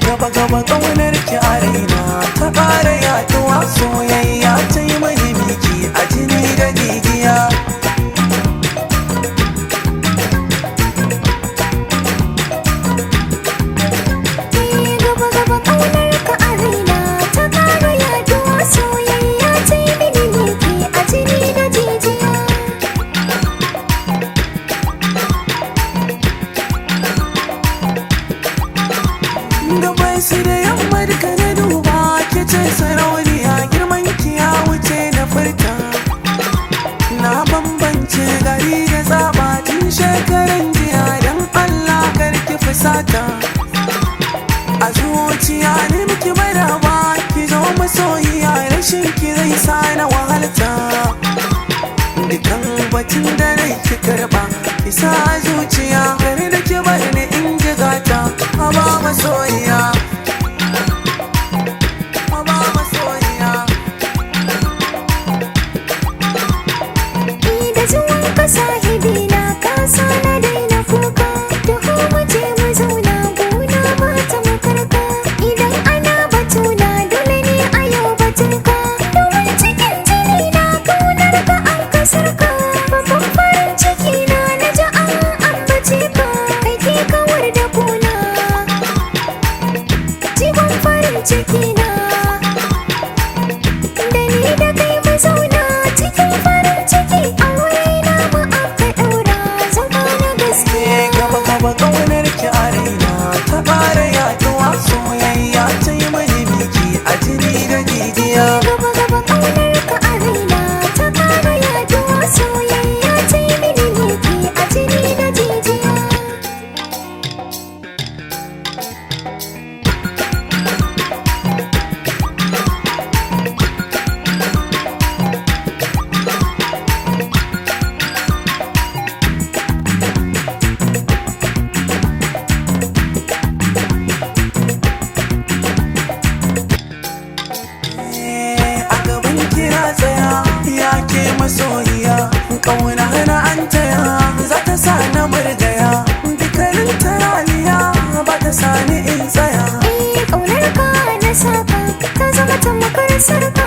Gaba gaba ƙaunar ki a raina ta ƙara yaduwa, soyayya ta yi mani miki a jini da jijiya. Gaba gaba ƙaunar ka a raina ta ƙara yaduwa, soyayya ta yi mani miki a jini da jijiya. Gabai su da yamma duka na duba, ke ce sarauniya, girman ki ya wuce na furta. Na bambance gari da tsaba tun shekaran jiya, don Allah kar ki fusata. A zuciya ne miki maraba, ki zo masoyiya, rashin ki zai sa na wahalta. Dukan batun da rai ki karba, ki sa zuciya, gari da ki bari ni in ji gata. Haba masoyiya, haba masoyiya. Da zuwan ka sahibi na kasa na daina kuka, duhu mu je mu zauna gona ba ta makarka. Idan ana batuna dole ne a yau batunka, domin cikin jini na kaunar ka an kasarka. Babban farin ciki na ji an ambace ka, kai ke kawar da kuna jigon farin ciki na. Da ni da kai mu zauna cikin farin ciki, aure na mu aka ɗaura zama na gaske. Gaba gaba ƙaunar ki a raina ta ƙara yaduwa, soyayya ta yi mani miki a jini da jijiya. Gaba gaba ƙaunar ka a raina ta ƙara yaduwa, soyayya ta yi mini miki a jini da jijiya. A gaban kira tsaya, ya ke masoyiya, ƙauna hana an taya, za ta sa na murgaya, dukkanin taraliya ba ta sani in tsaya. Ƙaunar ka na saka, ta zama tamkar sarka.